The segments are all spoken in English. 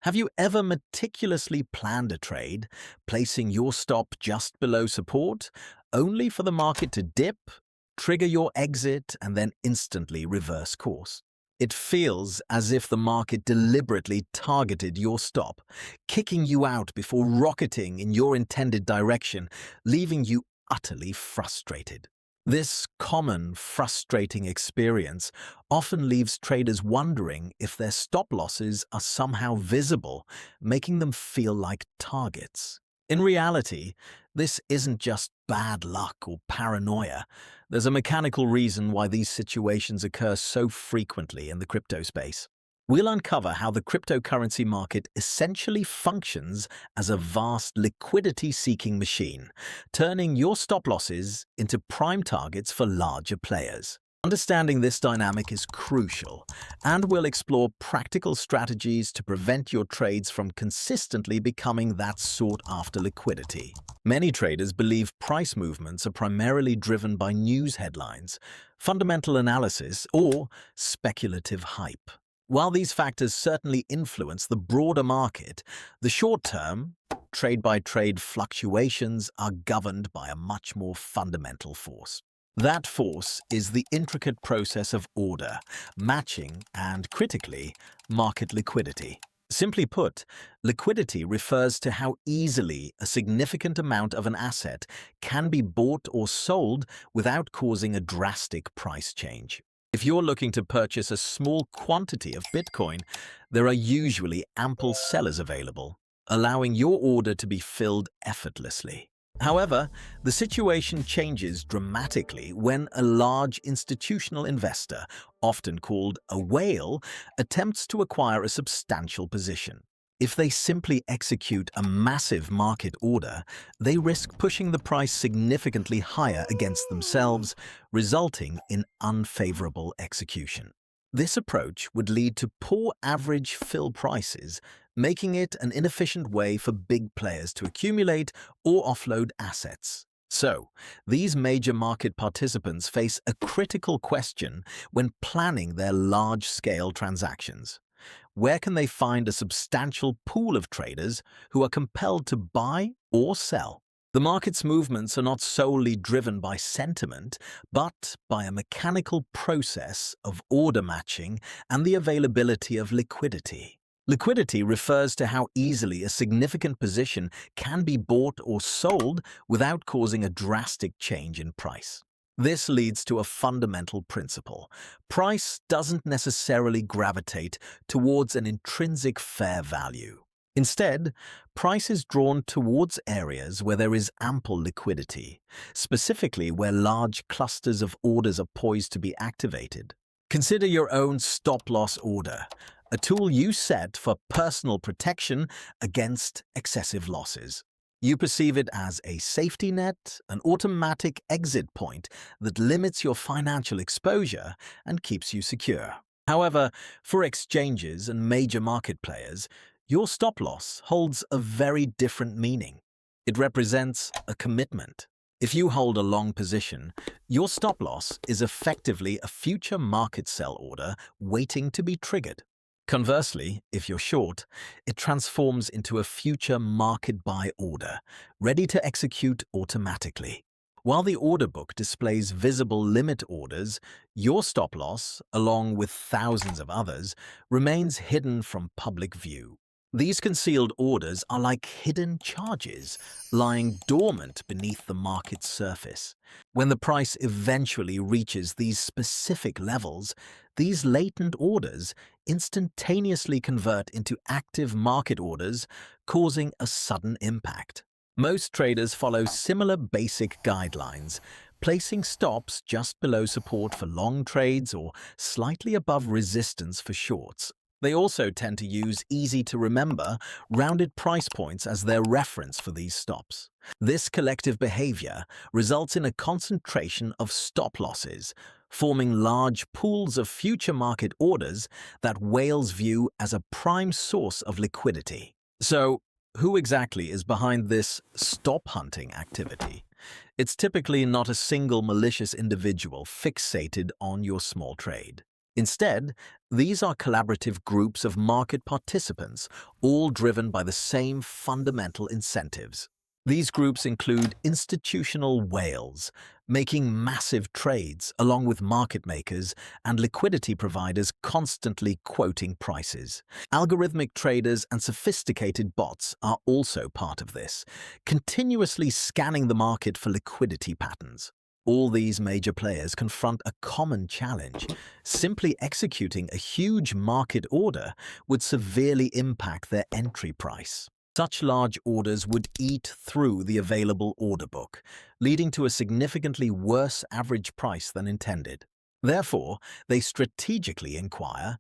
Have you ever meticulously planned a trade, placing your stop just below support, only for the market to dip, trigger your exit, and then instantly reverse course? It feels as if the market deliberately targeted your stop, kicking you out before rocketing in your intended direction, leaving you utterly frustrated. This common, frustrating experience often leaves traders wondering if their stop losses are somehow visible, making them feel like targets. In reality, this isn't just bad luck or paranoia. There's a mechanical reason why these situations occur so frequently in the crypto space. We'll uncover how the cryptocurrency market essentially functions as a vast liquidity-seeking machine, turning your stop losses into prime targets for larger players. Understanding this dynamic is crucial, and we'll explore practical strategies to prevent your trades from consistently becoming that sought-after liquidity. Many traders believe price movements are primarily driven by news headlines, fundamental analysis, or speculative hype. While these factors certainly influence the broader market, the short-term, trade-by-trade fluctuations are governed by a much more fundamental force. That force is the intricate process of order, matching, and critically, market liquidity. Simply put, liquidity refers to how easily a significant amount of an asset can be bought or sold without causing a drastic price change. If you're looking to purchase a small quantity of Bitcoin, there are usually ample sellers available, allowing your order to be filled effortlessly. However, the situation changes dramatically when a large institutional investor, often called a whale, attempts to acquire a substantial position. If they simply execute a massive market order, they risk pushing the price significantly higher against themselves, resulting in unfavorable execution. This approach would lead to poor average fill prices, making it an inefficient way for big players to accumulate or offload assets. So, these major market participants face a critical question when planning their large-scale transactions. Where can they find a substantial pool of traders who are compelled to buy or sell? The market's movements are not solely driven by sentiment, but by a mechanical process of order matching and the availability of liquidity. Liquidity refers to how easily a significant position can be bought or sold without causing a drastic change in price. This leads to a fundamental principle. Price doesn't necessarily gravitate towards an intrinsic fair value. Instead, price is drawn towards areas where there is ample liquidity, specifically where large clusters of orders are poised to be activated. Consider your own stop-loss order, a tool you set for personal protection against excessive losses. You perceive it as a safety net, an automatic exit point that limits your financial exposure and keeps you secure. However, for exchanges and major market players, your stop-loss holds a very different meaning. It represents a commitment. If you hold a long position, your stop-loss is effectively a future market sell order waiting to be triggered. Conversely, if you're short, it transforms into a future market buy order, ready to execute automatically. While the order book displays visible limit orders, your stop-loss, along with thousands of others, remains hidden from public view. These concealed orders are like hidden charges, lying dormant beneath the market's surface. When the price eventually reaches these specific levels, these latent orders instantaneously convert into active market orders, causing a sudden impact. Most traders follow similar basic guidelines, placing stops just below support for long trades or slightly above resistance for shorts. They also tend to use easy-to-remember, rounded price points as their reference for these stops. This collective behavior results in a concentration of stop losses, forming large pools of future market orders that whales view as a prime source of liquidity. So, who exactly is behind this stop-hunting activity? It's typically not a single malicious individual fixated on your small trade. Instead, these are collaborative groups of market participants, all driven by the same fundamental incentives. These groups include institutional whales, making massive trades along with market makers and liquidity providers constantly quoting prices. Algorithmic traders and sophisticated bots are also part of this, continuously scanning the market for liquidity patterns. All these major players confront a common challenge. Simply executing a huge market order would severely impact their entry price. Such large orders would eat through the available order book, leading to a significantly worse average price than intended. Therefore, they strategically inquire,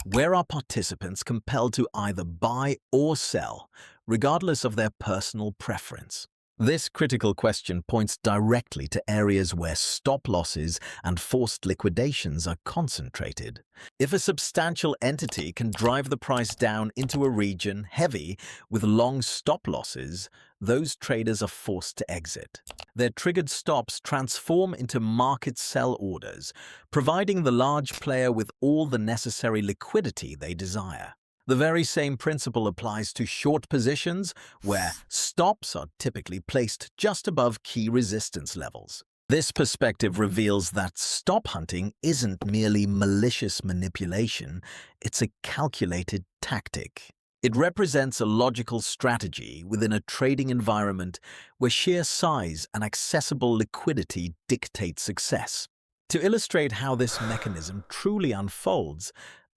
where are participants compelled to either buy or sell, regardless of their personal preference? This critical question points directly to areas where stop losses and forced liquidations are concentrated. If a substantial entity can drive the price down into a region heavy with long stop losses, those traders are forced to exit. Their triggered stops transform into market sell orders, providing the large player with all the necessary liquidity they desire. The very same principle applies to short positions, where stops are typically placed just above key resistance levels. This perspective reveals that stop hunting isn't merely malicious manipulation, it's a calculated tactic. It represents a logical strategy within a trading environment where sheer size and accessible liquidity dictate success. To illustrate how this mechanism truly unfolds,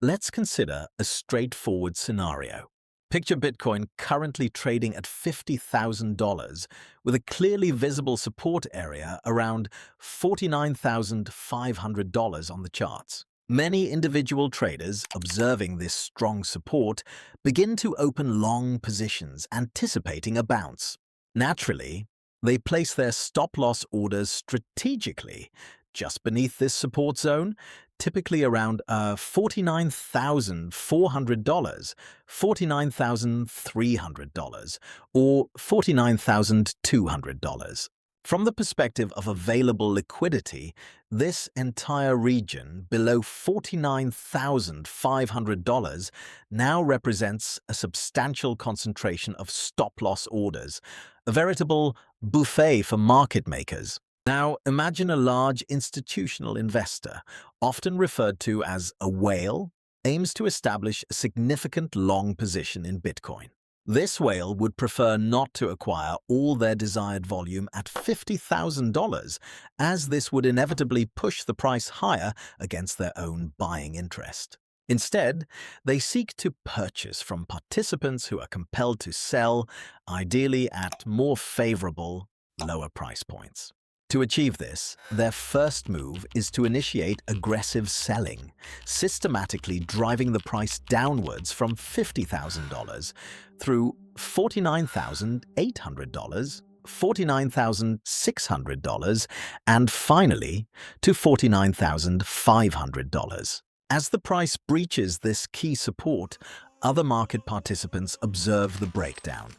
let's consider a straightforward scenario. Picture Bitcoin currently trading at $50,000 with a clearly visible support area around $49,500 on the charts. Many individual traders, observing this strong support, begin to open long positions, anticipating a bounce. Naturally, they place their stop-loss orders strategically just beneath this support zone, typically around $49,400, $49,300, or $49,200. From the perspective of available liquidity, this entire region below $49,500 now represents a substantial concentration of stop-loss orders, a veritable buffet for market makers. Now, imagine a large institutional investor, often referred to as a whale, aims to establish a significant long position in Bitcoin. This whale would prefer not to acquire all their desired volume at $50,000, as this would inevitably push the price higher against their own buying interest. Instead, they seek to purchase from participants who are compelled to sell, ideally at more favorable, lower price points. To achieve this, their first move is to initiate aggressive selling, systematically driving the price downwards from $50,000 through $49,800, $49,600, and finally to $49,500. As the price breaches this key support, other market participants observe the breakdown.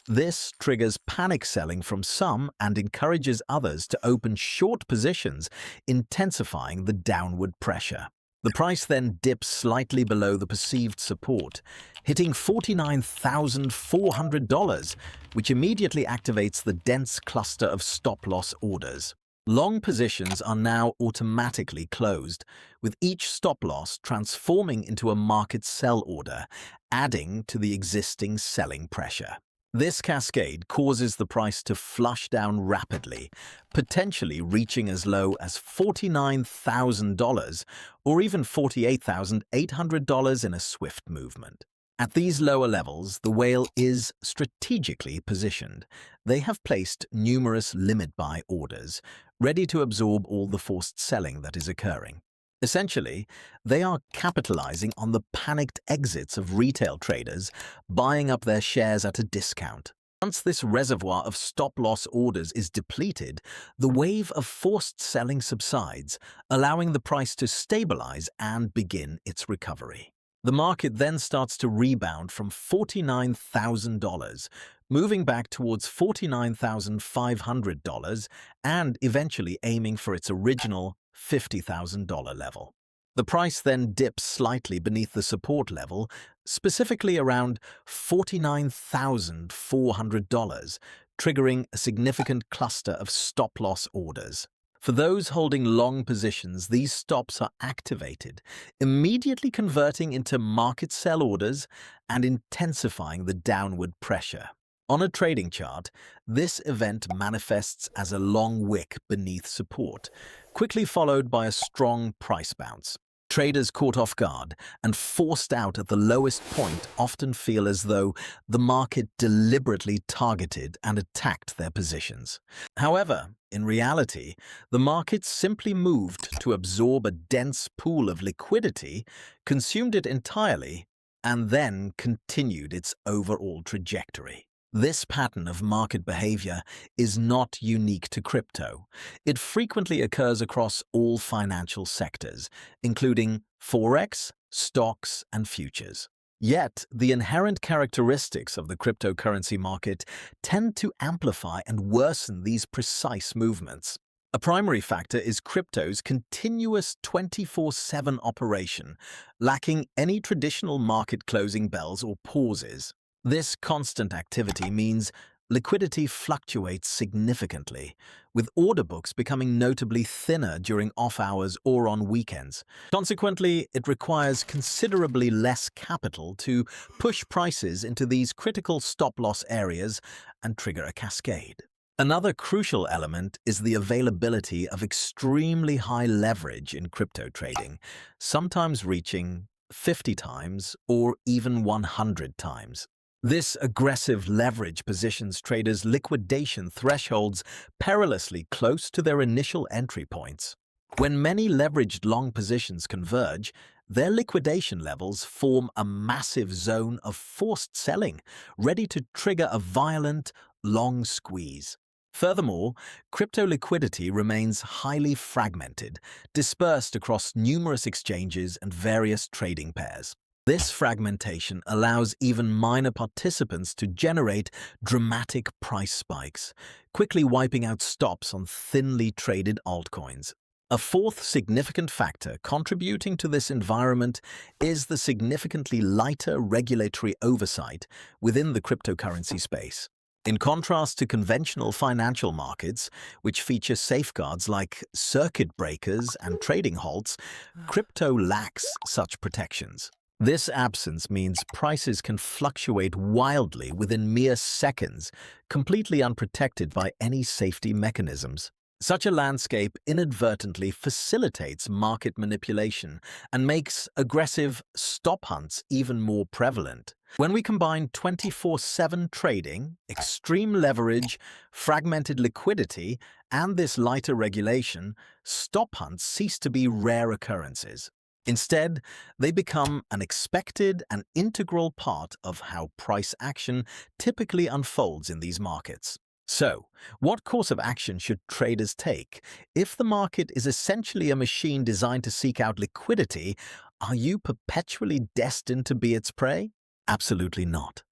This triggers panic selling from some and encourages others to open short positions, intensifying the downward pressure. The price then dips slightly below the perceived support, hitting $49,400, which immediately activates the dense cluster of stop-loss orders. Long positions are now automatically closed, with each stop-loss transforming into a market sell order, adding to the existing selling pressure. This cascade causes the price to flush down rapidly, potentially reaching as low as $49,000 or even $48,800 in a swift movement. At these lower levels, the whale is strategically positioned. They have placed numerous limit buy orders, ready to absorb all the forced selling that is occurring. Essentially, they are capitalizing on the panicked exits of retail traders, buying up their shares at a discount. Once this reservoir of stop-loss orders is depleted, the wave of forced selling subsides, allowing the price to stabilize and begin its recovery. The market then starts to rebound from $49,000, moving back towards $49,500 and eventually aiming for its original $50,000 level. The price then dips slightly beneath the support level, specifically around $49,400, triggering a significant cluster of stop-loss orders. For those holding long positions, these stops are activated, immediately converting into market sell orders and intensifying the downward pressure. On a trading chart, this event manifests as a long wick beneath support, quickly followed by a strong price bounce. Traders caught off guard and forced out at the lowest point often feel as though the market deliberately targeted and attacked their positions. However, in reality, the market simply moved to absorb a dense pool of liquidity, consumed it entirely, and then continued its overall trajectory. This pattern of market behavior is not unique to crypto. It frequently occurs across all financial sectors, including forex, stocks, and futures. Yet, the inherent characteristics of the cryptocurrency market tend to amplify and worsen these precise movements. A primary factor is crypto's continuous 24/7 operation, lacking any traditional market closing bells or pauses. This constant activity means liquidity fluctuates significantly, with order books becoming notably thinner during off hours or on weekends. Consequently, it requires considerably less capital to push prices into these critical stop-loss areas and trigger a cascade. Another crucial element is the availability of extremely high leverage in crypto trading, sometimes reaching 50 times or even 100 times. This aggressive leverage positions traders' liquidation thresholds perilously close to their initial entry points. When many leveraged long positions converge, their liquidation levels form a massive zone of forced selling, ready to trigger a violent, long squeeze. Furthermore, crypto liquidity remains highly fragmented, dispersed across numerous exchanges and various trading pairs. This fragmentation allows even minor participants to generate dramatic price spikes, quickly wiping out stops on thinly traded altcoins. A fourth significant factor contributing to this environment is the significantly lighter regulatory oversight within the cryptocurrency space. In contrast to conventional financial markets, which feature safeguards like circuit breakers and trading halts, crypto lacks such protections. This absence means prices can fluctuate wildly within mere seconds, completely unprotected by any safety mechanisms. Such a landscape inadvertently facilitates market manipulation and makes aggressive stop hunts even more prevalent. When we combine 24/7 trading, extreme leverage, fragmented liquidity, and this lighter regulation, stop hunts cease to be rare occurrences. Instead, they become an expected and integral part of how price action typically unfolds in these markets. So, what course of action should traders take? If the market is essentially a machine designed to seek out liquidity, are you perpetually destined to be its prey? Absolutely not.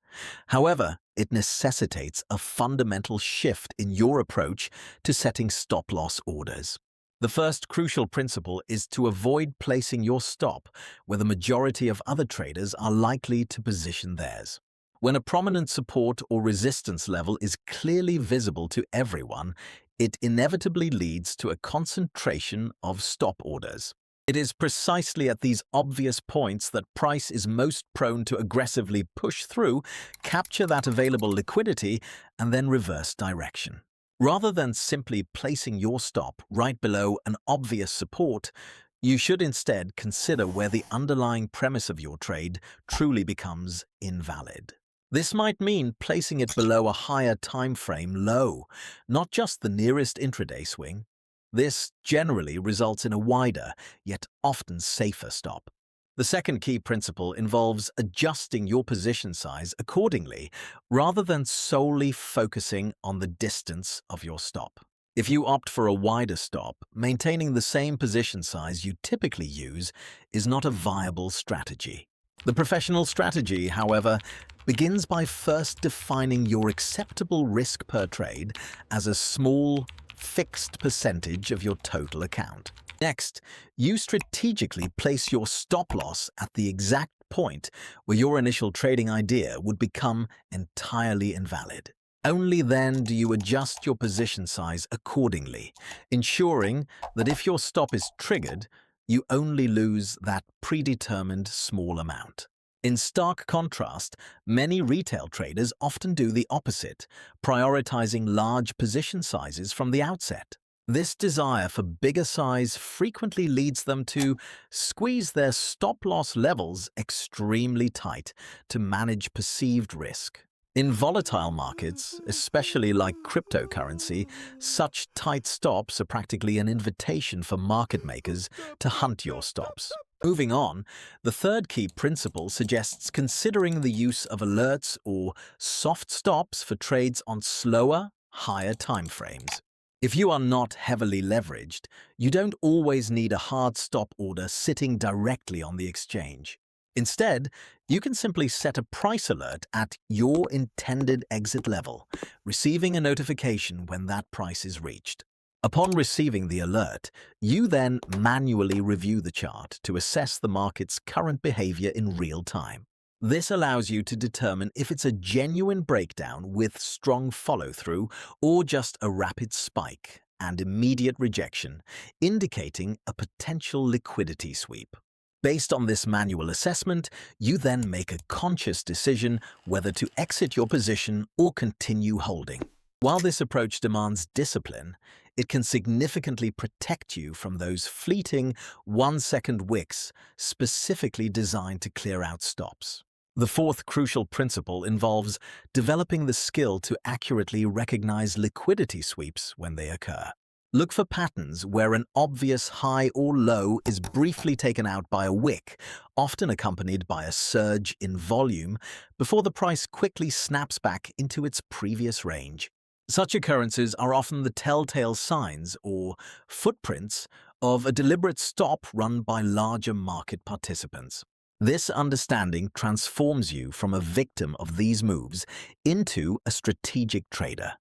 However, it necessitates a fundamental shift in your approach to setting stop-loss orders. The first crucial principle is to avoid placing your stop where the majority of other traders are likely to position theirs. When a prominent support or resistance level is clearly visible to everyone, it inevitably leads to a concentration of stop orders. It is precisely at these obvious points that price is most prone to aggressively push through, capture that available liquidity, and then reverse direction. Rather than simply placing your stop right below an obvious support, you should instead consider where the underlying premise of your trade truly becomes invalid. This might mean placing it below a higher time frame low, not just the nearest intraday swing. This generally results in a wider, yet often safer stop. The second key principle involves adjusting your position size accordingly, rather than solely focusing on the distance of your stop. If you opt for a wider stop, maintaining the same position size you typically use is not a viable strategy. The professional strategy, however, begins by first defining your acceptable risk per trade as a small, fixed percentage of your total account. Next, you strategically place your stop loss at the exact point where your initial trading idea would become entirely invalid. Only then do you adjust your position size accordingly, ensuring that if your stop is triggered, you only lose that predetermined small amount. In stark contrast, many retail traders often do the opposite, prioritizing large position sizes from the outset. This desire for bigger size frequently leads them to squeeze their stop-loss levels extremely tight to manage perceived risk. In volatile markets, especially like cryptocurrency, such tight stops are practically an invitation for market makers to hunt your stops. Moving on, the third key principle suggests considering the use of alerts or soft stops for trades on slower, higher timeframes. If you are not heavily leveraged, you don't always need a hard stop order sitting directly on the exchange. Instead, you can simply set a price alert at your intended exit level, receiving a notification when that price is reached. Upon receiving the alert, you then manually review the chart to assess the market's current behavior in real time. This allows you to determine if it's a genuine breakdown with strong follow-through or just a rapid spike and immediate rejection, indicating a potential liquidity sweep. Based on this manual assessment, you then make a conscious decision whether to exit your position or continue holding. While this approach demands discipline, it can significantly protect you from those fleeting one-second wicks specifically designed to clear out stops. The fourth crucial principle involves developing the skill to accurately recognize liquidity sweeps when they occur. Look for patterns where an obvious high or low is briefly taken out by a wick, often accompanied by a surge in volume, before the price quickly snaps back into its previous range. Such occurrences are often the telltale signs or footprints of a deliberate stop run by larger market participants. This understanding transforms you from a victim of these moves into a strategic trader,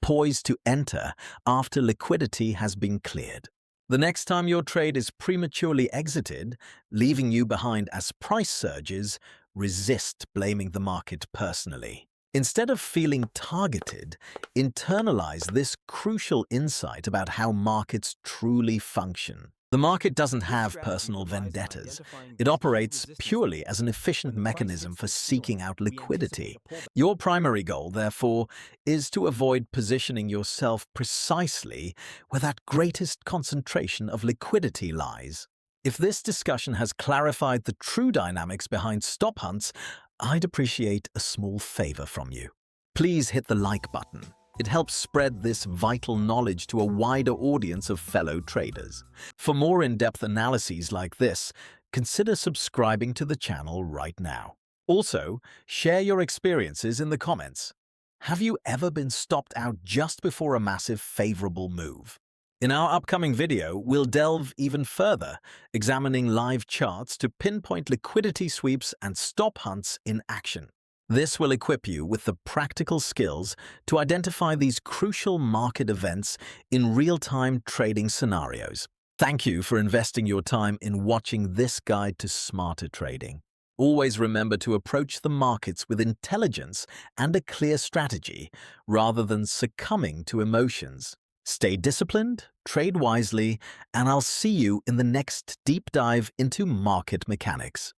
poised to enter after liquidity has been cleared. The next time your trade is prematurely exited, leaving you behind as price surges, resist blaming the market personally. Instead of feeling targeted, internalize this crucial insight about how markets truly function. The market doesn't have personal vendettas. It operates purely as an efficient mechanism for seeking out liquidity. Your primary goal, therefore, is to avoid positioning yourself precisely where that greatest concentration of liquidity lies. If this discussion has clarified the true dynamics behind stop hunts, I'd appreciate a small favor from you. Please hit the like button. It helps spread this vital knowledge to a wider audience of fellow traders. For more in-depth analyses like this, consider subscribing to the channel right now. Also, share your experiences in the comments. Have you ever been stopped out just before a massive favorable move? In our upcoming video, we'll delve even further, examining live charts to pinpoint liquidity sweeps and stop hunts in action. This will equip you with the practical skills to identify these crucial market events in real-time trading scenarios. Thank you for investing your time in watching this guide to smarter trading. Always remember to approach the markets with intelligence and a clear strategy, rather than succumbing to emotions. Stay disciplined, trade wisely, and I'll see you in the next deep dive into market mechanics.